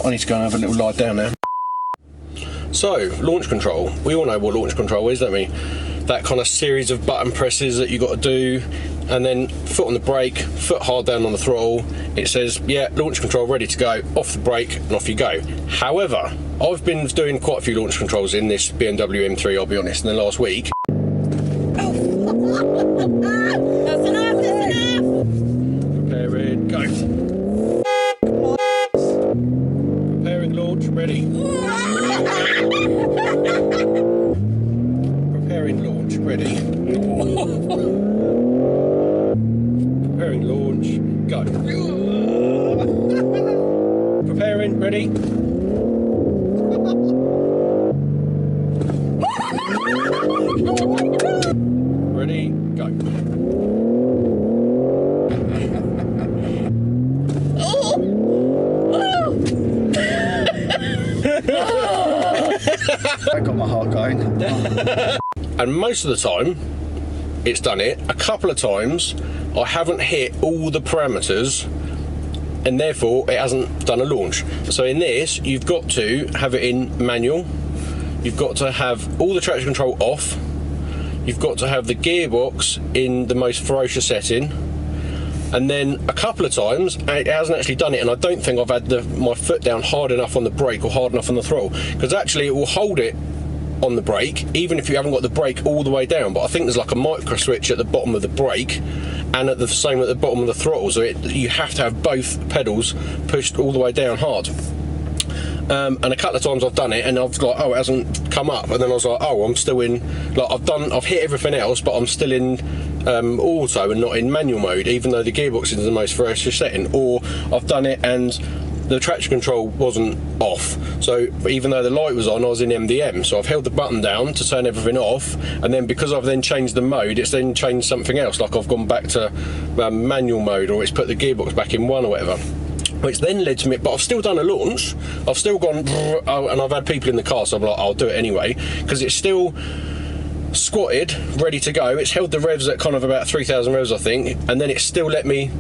I need to go and have a little lie down now. So, launch control. We all know what launch control is, don't we? That kind of series of button presses that you got to do, and then foot on the brake, foot hard down on the throttle. It says, yeah, launch control ready to go, off the brake, and off you go. However, I've been doing quite a few launch controls in this BMW M3, I'll be honest, in the last week. That's enough, that's enough! Preparing, go. Preparing launch, ready. Preparing launch, ready. Preparing launch, go. Preparing, ready. Ready, go. I got my heart going. And most of the time, it's done it. A couple of times, I haven't hit all the parameters, and therefore it hasn't done a launch. So in this, you've got to have it in manual. You've got to have all the traction control off. You've got to have the gearbox in the most ferocious setting. And then a couple of times it hasn't actually done it, and I don't think I've had my foot down hard enough on the brake or hard enough on the throttle, because actually it will hold it on the brake even if you haven't got the brake all the way down. But I think there's like a micro switch at the bottom of the brake and at the same at the bottom of the throttle, so you have to have both pedals pushed all the way down hard. And a couple of times I've done it and I've like, oh, it hasn't come up, and then I was like, oh, I'm still in, like I've hit everything else, but I'm still in auto and not in manual mode, even though the gearbox is the most ferocious setting. Or I've done it and the traction control wasn't off, so even though the light was on, I was in MDM, so I've held the button down to turn everything off, and then because I've then changed the mode, it's then changed something else, like I've gone back to manual mode, or it's put the gearbox back in 1 or whatever, which then led to me, but I've still done a launch, I've still gone, and I've had people in the car, so I'm like, I'll do it anyway, because it's still squatted, ready to go. It's held the revs at kind of about 3,000 revs, I think, and then it's still let me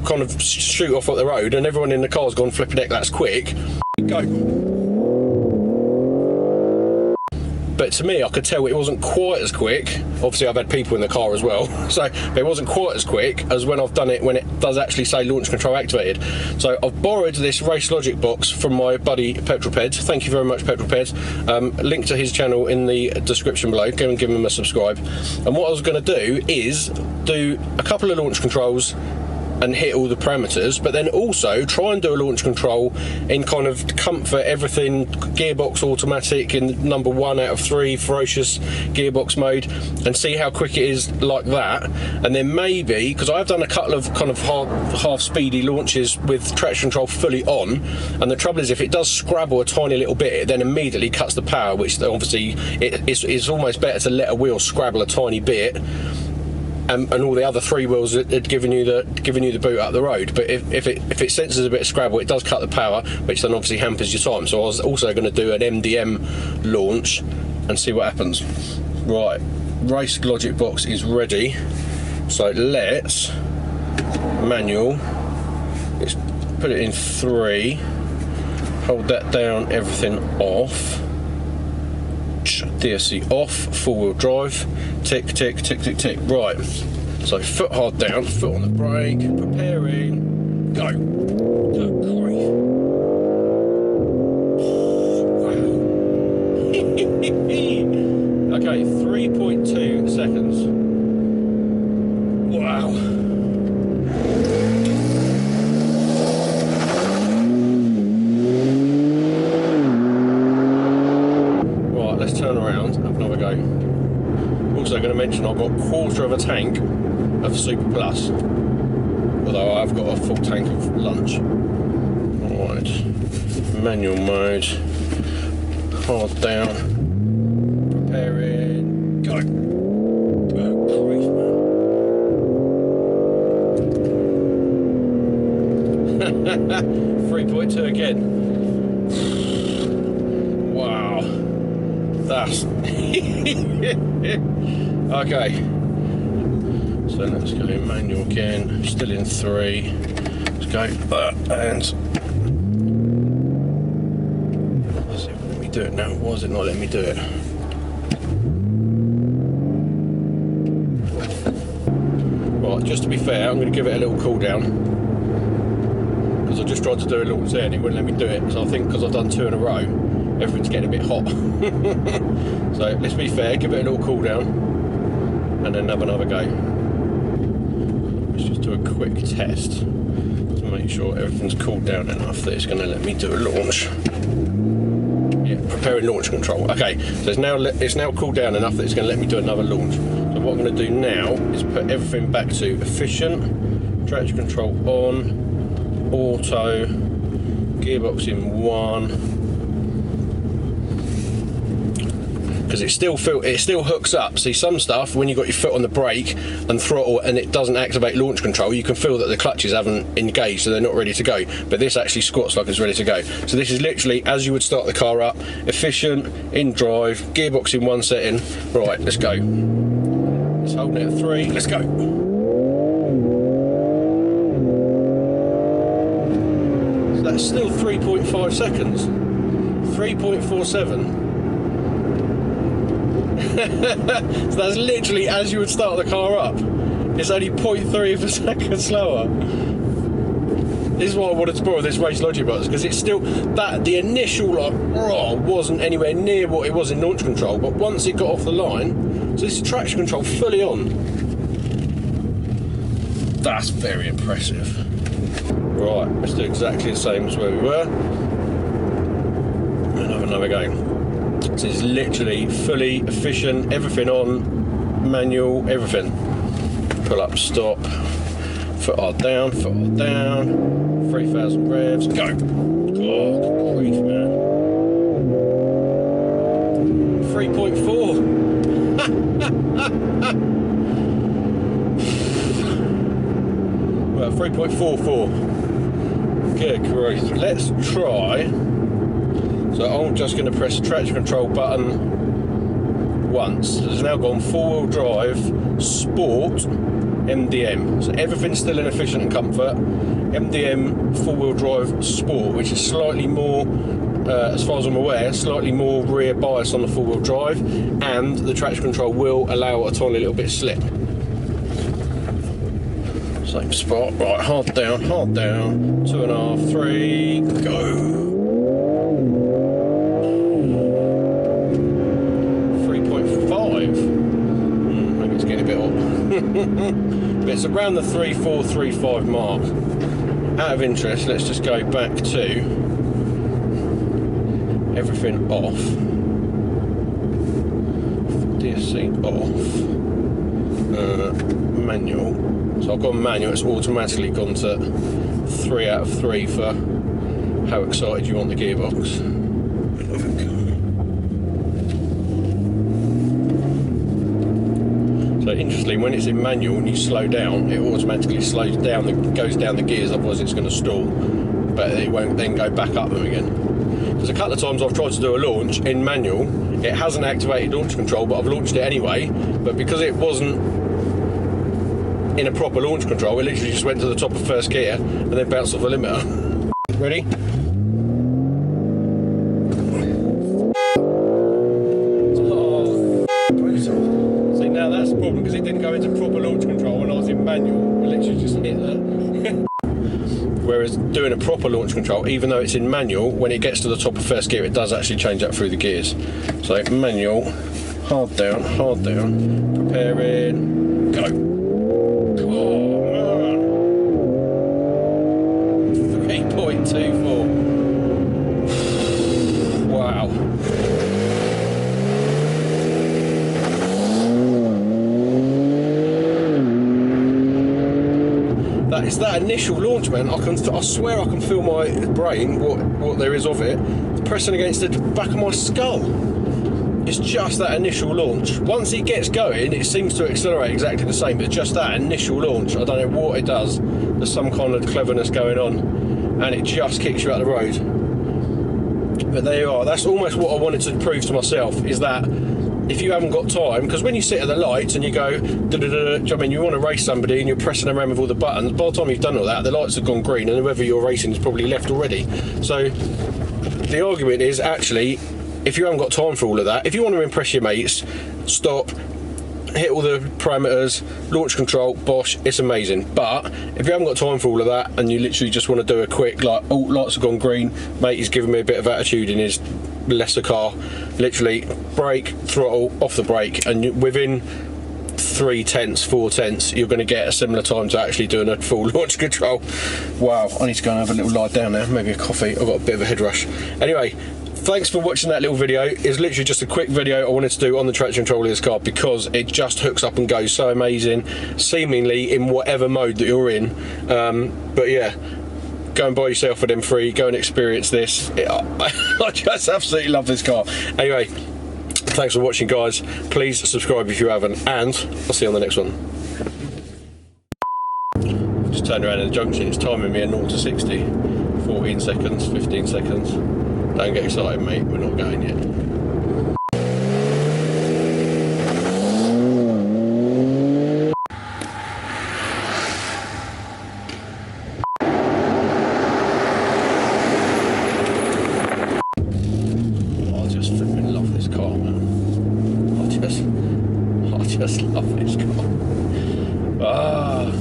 kind of shoot off at the road, and everyone in the car's gone, flipping heck, that's quick. Go. But to me, I could tell it wasn't quite as quick. Obviously, I've had people in the car as well, so but it wasn't quite as quick as when I've done it, when it does actually say launch control activated. So I've borrowed this RaceLogic box from my buddy Petrol Ped. Thank you very much, Petrol Ped. Link to his channel in the description below. Go and give him a subscribe. And what I was going to do is do a couple of launch controls and hit all the parameters, but then also try and do a launch control in kind of comfort, everything, gearbox automatic in number 1 out of 3, ferocious gearbox mode, and see how quick it is like that. And then maybe, because I've done a couple of kind of half speedy launches with traction control fully on, and the trouble is if it does scrabble a tiny little bit, it then immediately cuts the power, which obviously it's almost better to let a wheel scrabble a tiny bit, and all the other 3 wheels are giving you the boot up the road. But if it senses a bit of scrabble, it does cut the power, which then obviously hampers your time. So I was also going to do an MDM launch and see what happens. Right, RaceLogic box is ready. So let's manual. Let's put it in 3. Hold that down. Everything off. DSC off, 4-wheel drive, tick, tick, tick, tick, tick. Right, so foot hard down, foot on the brake, preparing, go. Good grief. Wow. Okay, 3.2 seconds. Wow. Let's turn around, have another go. Also going to mention I've got a quarter of a tank of Super Plus, although I've got a full tank of lunch. Alright, manual mode, hard down, preparing, go. Oh, grief, man. 3.2 again. Wow. That's okay, so let's go in manual again, still in 3, let's go, and do it now. Why is it not letting me do it? Right, just to be fair, I'm going to give it a little cool down, because I just tried to do a launch there and it wouldn't let me do it. So I think because I've done 2 in a row, everything's getting a bit hot. So let's be fair, give it a little cool down and then have another go. Let's just do a quick test to make sure everything's cooled down enough that it's going to let me do a launch. Yeah, preparing launch control. Okay, so it's now cooled down enough that it's going to let me do another launch. So what I'm going to do now is put everything back to efficient, traction control on, auto, gearbox in 1. Because it still hooks up. See, some stuff, when you've got your foot on the brake and throttle and it doesn't activate launch control, you can feel that the clutches haven't engaged, so they're not ready to go. But this actually squats like it's ready to go. So this is literally as you would start the car up, efficient, in drive, gearbox in 1 setting. Right, let's go. It's holding it at 3, let's go. So that's still 3.5 seconds. 3.47. So that's literally as you would start the car up. It's only 0.3 of a second slower. This is why I wanted to borrow this RaceLogic box, because it's still that the initial wasn't anywhere near what it was in launch control, but once it got off the line, so this is traction control fully on. That's very impressive. Right, let's do exactly the same as where we were and have another go. So it's literally fully efficient, everything on, manual, everything. Pull up, stop, foot hard down, 3,000 revs, go. Oh, grief, man. 3.4. Well, 3.44. Good grief. Let's try. So I'm just going to press the traction control button once. It's now gone 4-wheel drive, sport, MDM. So everything's still in efficient and comfort. MDM 4-wheel drive sport, which is slightly more, as far as I'm aware, slightly more rear bias on the 4-wheel drive, and the traction control will allow a tiny little bit of slip. Same spot. Right, hard down, 2.5, 3, go. 3.5. Maybe it's getting a bit hot. But it's around the 3.4, 3.5 mark. Out of interest, let's just go back to everything off. DSC off. Manual. So I've gone manual, it's automatically gone to 3 out of 3 for how excited you want the gearbox. So interestingly, when it's in manual and you slow down, it automatically slows down, goes down the gears, otherwise it's going to stall, but it won't then go back up them again. There's a couple of times I've tried to do a launch in manual, it hasn't activated launch control, but I've launched it anyway, but because it wasn't in a proper launch control, it literally just went to the top of first gear and then bounced off the limiter. Ready? See, now that's the problem, because it didn't go into proper launch control when I was in manual. It literally just hit that. Whereas doing a proper launch control, even though it's in manual, when it gets to the top of first gear, it does actually change that through the gears. So manual, hard down, preparing, go. 3.24. Wow. It's that initial launch, man. I swear I can feel my brain, what there is of it, pressing against the back of my skull. It's just that initial launch. Once it gets going, it seems to accelerate exactly the same, but just that initial launch, I don't know what it does. There's some kind of cleverness going on, and it just kicks you out the road. But there you are. That's almost what I wanted to prove to myself, is that if you haven't got time, because when you sit at the lights and you go, I mean, you want to race somebody and you're pressing around with all the buttons, by the time you've done all that, the lights have gone green and whoever you're racing is probably left already. So the argument is, actually, if you haven't got time for all of that, if you want to impress your mates, stop, hit all the parameters, launch control, bosh, it's amazing. But if you haven't got time for all of that and you literally just want to do a quick, like, oh, lights have gone green, mate, he's giving me a bit of attitude in his lesser car, literally brake, throttle, off the brake, and within 3/10, 4/10, you're going to get a similar time to actually doing a full launch control. Wow, I need to go and have a little lie down now, maybe a coffee. I've got a bit of a head rush. Anyway, thanks for watching that little video. It's literally just a quick video I wanted to do on the traction control of this car because it just hooks up and goes so amazing, seemingly in whatever mode that you're in. But yeah, go and buy yourself an M3, go and experience this. I just absolutely love this car. Anyway, thanks for watching, guys. Please subscribe if you haven't, and I'll see you on the next one. Just turned around in the junction, it's timing me a 0 to 60. 14 seconds, 15 seconds. Don't get excited, mate, we're not going yet. I just flipping love this car, man. I just love this car. Ah.